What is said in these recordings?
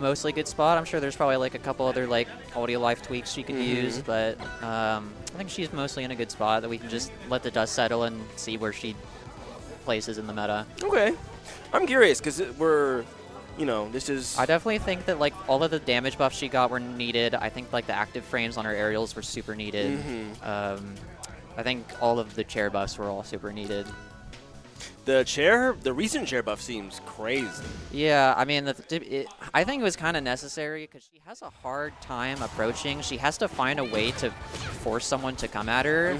mostly good spot. I'm sure there's probably like a couple other like audio life tweaks she could use, but I think she's mostly in a good spot that we can just let the dust settle and see where she places in the meta. Okay. I'm curious because we're, you know, this is... I definitely think that like all of the damage buffs she got were needed. I think like the active frames on her aerials were super needed. I think all of the chair buffs were all super needed. The recent chair buff seems crazy. Yeah, I mean, I think it was kind of necessary because she has a hard time approaching. She has to find a way to force someone to come at her.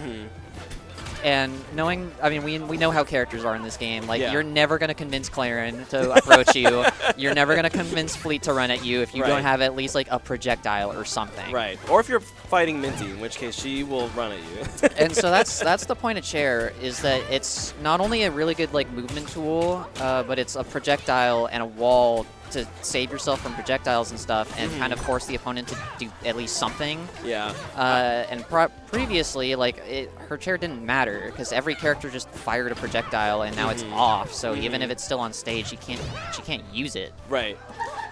And knowing, I mean, we know how characters are in this game. Like, you're never going to convince Claren to approach you. You're never going to convince Fleet to run at you if you don't have at least, like, a projectile or something. Right. Or if you're fighting Mynttie, in which case she will run at you. And so that's the point of Chair, is that it's not only a really good, like, movement tool, but it's a projectile and a wall to save yourself from projectiles and stuff and kind of force the opponent to do at least something. Yeah. And previously, like, her chair didn't matter because every character just fired a projectile and now it's off. So even if it's still on stage, she can't use it. Right.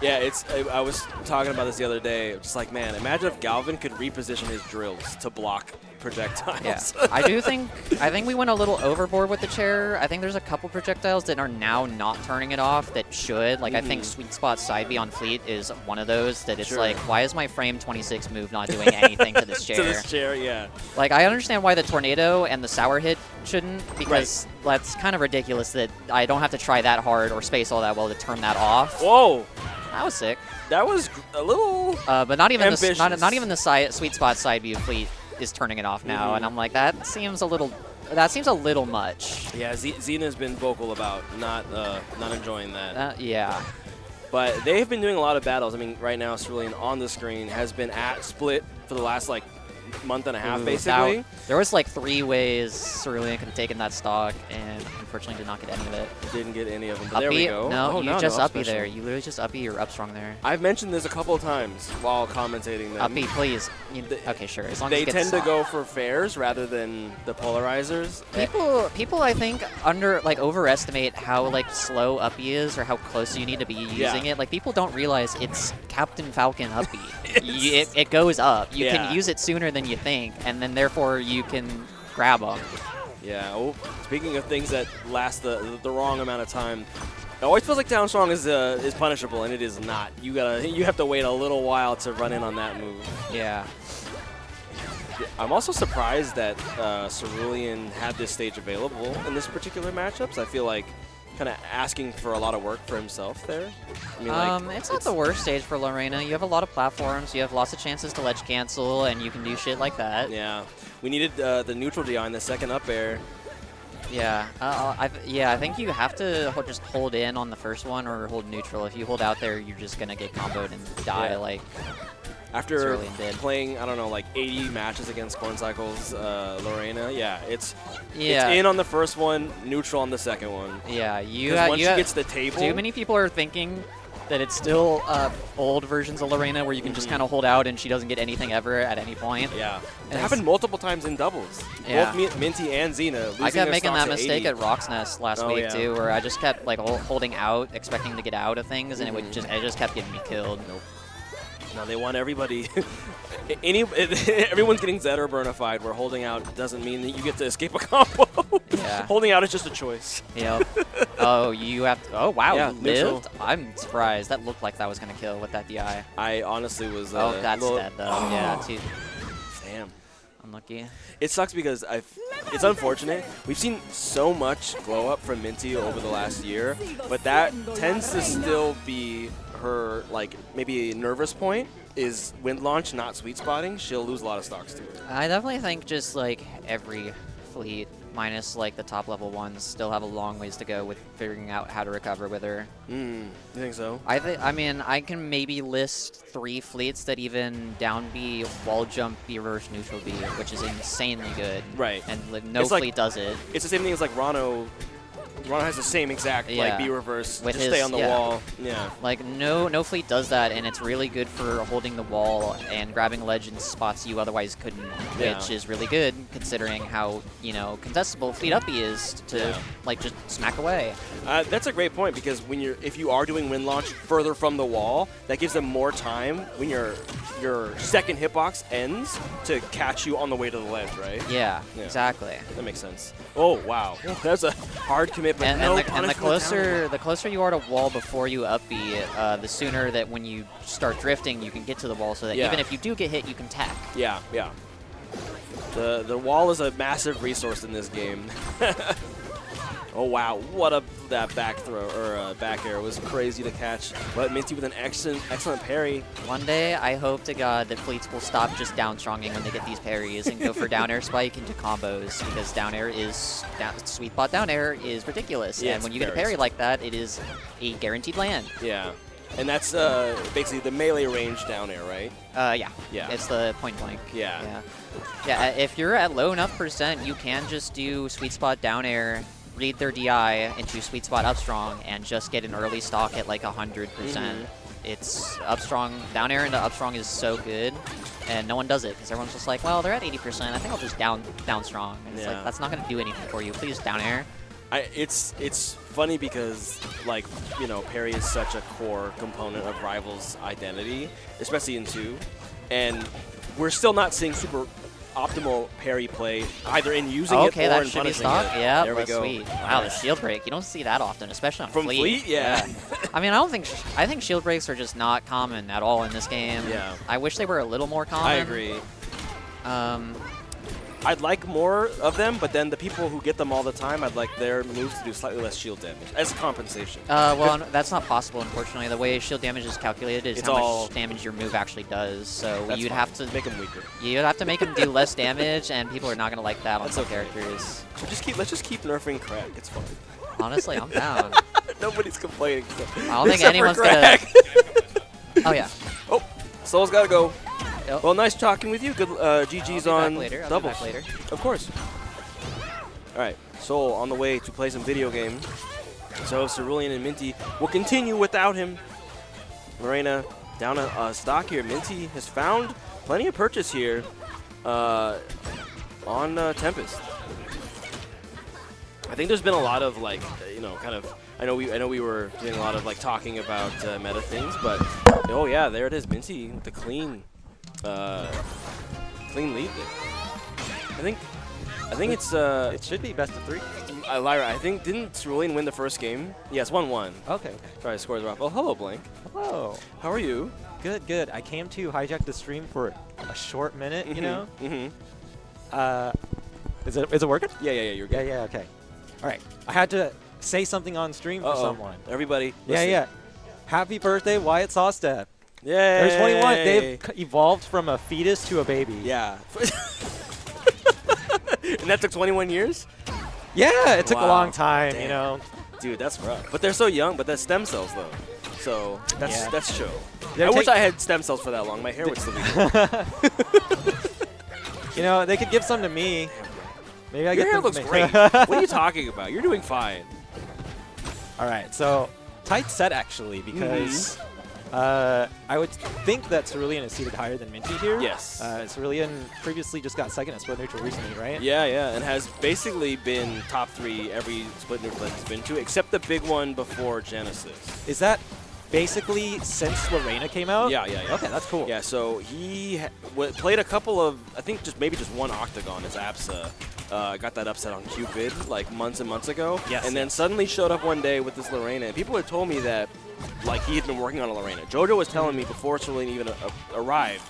Yeah, I was talking about this the other day. Just like, man, imagine if Galvin could reposition his drills to block projectiles. Yeah, I think we went a little overboard with the chair. I think there's a couple projectiles that are now not turning it off that should. Like, I think Sweet Spot Side B on Fleet is one of those that it's like, why is my frame 26 move not doing anything to this chair? To this chair, yeah. Like, I understand why the tornado and the sour hit shouldn't, because that's kind of ridiculous that I don't have to try that hard or space all that well to turn that off. Whoa. That was sick. That was a little but not even ambitious. not even the Sweet Spot Side view Fleet is turning it off now, and I'm like, that seems a little much. Yeah, Xena's been vocal about not enjoying that. Yeah. But they have been doing a lot of battles. I mean, right now, Cerulean on the screen has been at Split for the last, like, month and a half, basically. There was, like, 3 ways Cerulean could have taken that stock, and unfortunately did not get any of it. Didn't get any of them, but there we go. No, you just uppy there. You literally just uppy or up strong there. I've mentioned this a couple of times while commentating them. Uppy, please. Okay, sure. As long as they tend to go for fairs rather than the polarizers. People, I think, overestimate how like slow uppy is or how close you need to be using it. Like, people don't realize it's Captain Falcon uppy. It goes up. You can use it sooner than you think, and then therefore you can grab them. Yeah. Oh, speaking of things that last the wrong amount of time, it always feels like down strong is punishable, and it is not. You have to wait a little while to run in on that move. Yeah. I'm also surprised that Cerulean had this stage available in this particular matchup. So I feel like kind of asking for a lot of work for himself there. I mean, it's not the worst stage for Reina. You have a lot of platforms. You have lots of chances to ledge cancel, and you can do shit like that. Yeah. We needed the neutral DI in the second up air. Yeah. I think you have to just hold in on the first one or hold neutral. If you hold out there, you're just going to get comboed and die like after playing, I don't know, like 80 matches against Corncycle's Reina. Yeah, it's in on the first one, neutral on the second one. Yeah, once she gets the table. Too many people are thinking that it's still old versions of Reina where you can just kind of hold out and she doesn't get anything ever at any point. Yeah. It happened multiple times in doubles. Yeah. Both Mynttie and Xena. I kept making that mistake at Rock's Nest last week too, where I just kept like holding out, expecting to get out of things, and it just kept getting me killed. Nope. Now they want everybody. Everyone's getting Zed or Burnified, where holding out doesn't mean that you get to escape a combo. Yeah. Holding out is just a choice. Yep. Oh, you have to. Oh, wow. Yeah, you lived? I'm surprised. That looked like that was going to kill with that DI. I honestly was. Oh, that's dead, though. Oh. Yeah, too. Damn. Unlucky. It sucks because it's unfortunate. We've seen so much glow up from Mynttie over the last year, but that tends to still be her, like, maybe a nervous point is wind launch, not sweet spotting. She'll lose a lot of stocks to it. I definitely think just, like, every fleet, minus, like, the top-level ones, still have a long ways to go with figuring out how to recover with her. You think so? I mean, I can maybe list 3 fleets that even down B, wall jump B, reverse neutral B, which is insanely good. Right. And no fleet does it. It's the same thing as, like, Rano Reina has the same exact like B reverse. With just stay on the wall. Yeah. Like no fleet does that, and it's really good for holding the wall and grabbing ledge in spots you otherwise couldn't, which is really good considering how contestable fleet up B is to like just smack away. That's a great point because when if you are doing wind launch further from the wall, that gives them more time when your second hitbox ends to catch you on the way to the ledge, right? Yeah, exactly. That makes sense. Oh wow, that's a hard commitment. And the closer you are to wall before you up B, the sooner that when you start drifting, you can get to the wall, so that even if you do get hit, you can tack. Yeah, yeah. The wall is a massive resource in this game. Oh wow, what that back throw or back air was crazy to catch. But Mynttie with an excellent parry. One day, I hope to God that fleets will stop just down stronging when they get these parries and go for down air spike into combos, because down air is sweet spot down air is ridiculous. Yeah, and when you get a parry like that, it is a guaranteed land. Yeah. And that's basically the melee range down air, right? Yeah. Yeah. It's the point blank. Yeah. Yeah, if you're at low enough percent, you can just do sweet spot down air, read their DI into sweet spot up strong, and just get an early stock at like 100%. It's up strong, down air into up strong is so good, and no one does it because everyone's just like, well, they're at 80%. I think I'll just down strong. And it's like, that's not going to do anything for you. Please down air. It's funny because like parry is such a core component of Rival's identity, especially in 2, and we're still not seeing super optimal parry play either in using it or in punishing it. Yeah, there we go. Sweet. Wow, the shield break. You don't see that often, especially on From Fleet. Yeah. I mean, I think shield breaks are just not common at all in this game. Yeah. I wish they were a little more common. I agree. I'd like more of them, but then the people who get them all the time, I'd like their moves to do slightly less shield damage as compensation. Well, that's not possible, unfortunately. The way shield damage is calculated is how much damage your move actually does. So you'd have to make them weaker. You'd have to make them do less damage, and people are not going to like that on some characters. Let's just keep nerfing crack. It's fun. Honestly, I'm down. Nobody's complaining. I don't think anyone's gonna. Oh yeah. Oh, Soul's gotta go. Yep. Well, nice talking with you. Good GG's on doubles. I'll be back later. Of course. All right, Soul on the way to play some video game. So Cerulean and Mynttie will continue without him. Reina down a stock here. Mynttie has found plenty of purchase here on Tempest. I think there's been a lot of like kind of. I know we were doing a lot of like talking about meta things, but oh yeah, there it is. Mynttie with the clean lead there. I think it's it should be best of 3. Lyra, I think didn't Cerulean win the first game? Yes, 1-1. Okay. Sorry, scores are off. Oh, hello, Blank. Hello. How are you? Good, good. I came to hijack the stream for a short minute, you know. Is it working? Yeah, you're good. Yeah, okay. All right. I had to say something on stream for someone. Everybody, listen. Yeah. Happy birthday, Wyatt Sawstep. Yay! There's 21. They've evolved from a fetus to a baby. Yeah. And that took 21 years? Yeah, it took a long time, Damn. you know. Dude, that's rough. But they're so young, but that's stem cells, though. So that's chill. I wish I had stem cells for that long. My hair would still be good. You know, they could give some to me. Maybe I Your get hair them looks great. What are you talking about? You're doing fine. All right, so tight set, actually, because I would think that Cerulean is seated higher than Mynttie here. Yes. Cerulean previously just got second at split neutral recently, right? Yeah, and has basically been top 3 every split neutral that he's been to, except the big one before Genesis. Is that basically since Reina came out? Yeah. Okay, that's cool. Yeah, so he played a couple of, I think maybe just one Octagon as Apsa. Got that upset on Cupid like months and months ago. Yes. And then suddenly showed up one day with this Lorena. And people had told me that like he had been working on a Lorena. Jojo was telling me before Cerulean even arrived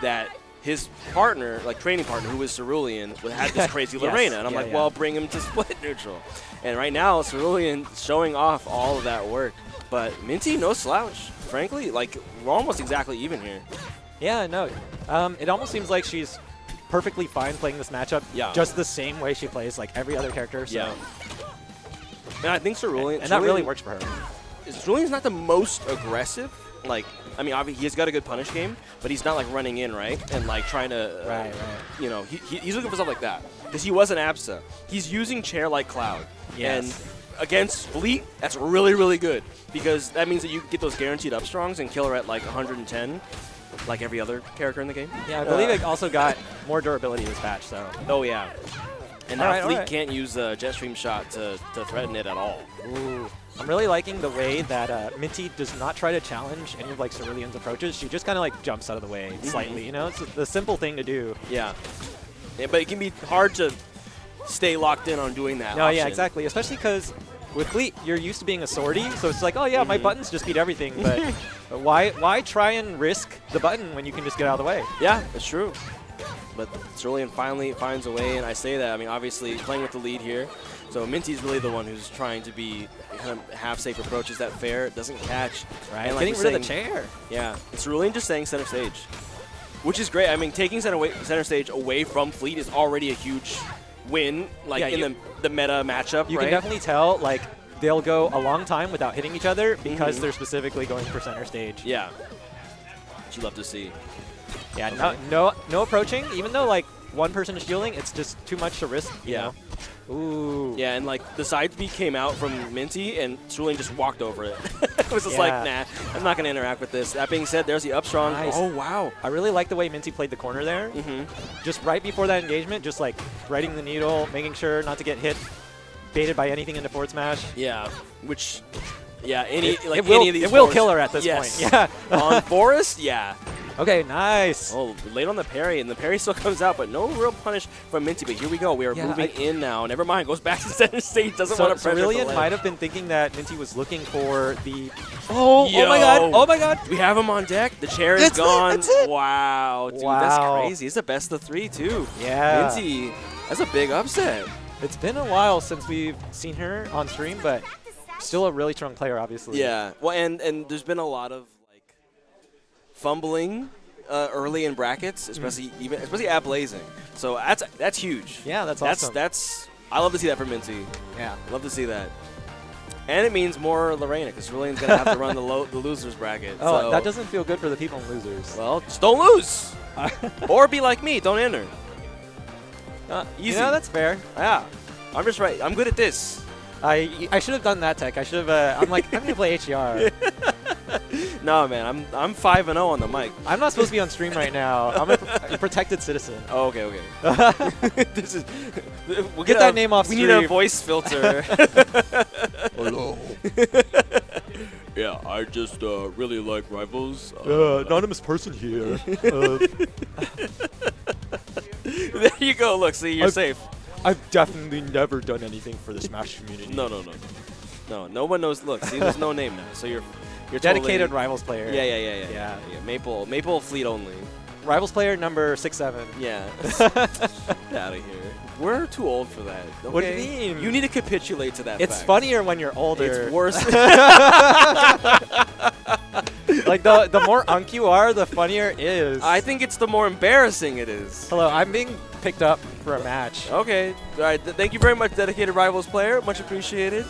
that his partner, like training partner, who was Cerulean, had this crazy Lorena. And I'm like, well, bring him to split neutral. And right now, Cerulean showing off all of that work. But Mynttie, no slouch. Frankly, like we're almost exactly even here. Yeah, no. It almost seems like she's perfectly fine playing this matchup just the same way she plays like every other character. So. Yeah. And I think Cerulean... And that really works for her. Cerulean's not the most aggressive. Like, I mean, obviously he's got a good punish game, but he's not like running in, right? And like trying to... right. You know, he's looking for stuff like that. Because he was an Absa. He's using chair like Cloud. Yes. And against Fleet, that's really, really good because that means that you get those guaranteed up strongs and kill her at like 110, like every other character in the game. Yeah, I believe it also got more durability this patch, so. Oh, yeah. And now Alright, Fleet alright. can't use the Jetstream shot to threaten it at all. Ooh. I'm really liking the way that Mynttie does not try to challenge any of like Cerulean's approaches. She just kind of like jumps out of the way slightly, you know? It's the simple thing to do. Yeah. But it can be hard to stay locked in on doing that. No, yeah, option. exactly. Especially because with Fleet, you're used to being a swordie, so it's like, oh yeah, my buttons just beat everything, but why try and risk the button when you can just get out of the way? Yeah, that's true. But Cerulean finally finds a way, and I say that, I mean, obviously playing with the lead here. So Mynttie's really the one who's trying to be kind of half safe approach. Is that fair? It doesn't catch. Right, And like getting we're rid of the saying- chair. Yeah, it's Cerulean just saying center stage, which is great. I mean, taking center stage away from Fleet is already a huge win, like Yeah, in the meta matchup, You right? can definitely tell, like, they'll go a long time without hitting each other because they're specifically going for center stage. Yeah. Which you love to see. Yeah, no approaching, even though, like, one person is shielding, it's just too much to risk, you Yeah. know? Ooh. Yeah, and like the side B came out from Mynttie, and Cerulean just walked over it. It was just like, nah, I'm not going to interact with this. That being said, there's the up strong. Nice. Oh, wow. I really like the way Mynttie played the corner there. Just right before that engagement, just like threading the needle, making sure not to get hit, baited by anything into forward smash. Yeah, which, yeah, any of these It will forwards- kill her at this Yes. point. Yeah. On Forest, yeah. Okay, nice. Oh, late on the parry, and the parry still comes out, but no real punish from Mynttie. But here we go. We are Yeah, moving in now. Never mind. Goes back to center stage. Doesn't want to pressure Cerulean the might ledge. have been thinking that Mynttie was looking for the. Oh my god! Oh my god! We have him on deck. The chair is That's it, gone. that's it. Wow, dude, Wow. that's crazy. It's the best of 3 too. Yeah. Mynttie, that's a big upset. It's been a while since we've seen her on stream, but still a really strong player, obviously. Yeah. Well, and there's been a lot of like fumbling early in brackets, especially at Blazing. So that's huge. Yeah, that's awesome. That's I love to see that from Mynttie. Yeah. Love to see that. And it means more Reina, because Cerulean's going to have to run the losers bracket. Oh, so. that doesn't feel good for the people in losers. Well, just don't lose. Or be like me, don't enter. Easy. Yeah, that's fair. Yeah. I'm just right. I'm good at this. I should have done that tech. I should have. I'm like, I'm gonna play HER. No, man. I'm 5-0 on the mic. I'm not supposed to be on stream right now. I'm a protected citizen. Oh, okay. This is. We'll Get that name off We need a stream. voice filter. Hello. Yeah, I just really like Rivals. Anonymous person here. There you go. Look, see, you're safe. I've definitely never done anything for the Smash community. No one knows. Look, see, there's no name now, so you're Dedicated totally, Rivals player. Yeah. Maple Fleet only. Rivals player number 6'7". Yeah. Get out of here. We're too old for that. Okay? What do you mean? You need to capitulate to that. It's fact. funnier when you're older. It's worse. Like the more unk you are, the funnier it is. I think it's the more embarrassing it is. Hello, I'm being picked up for a match. Okay. All right. Thank you very much, dedicated Rivals player. Much appreciated.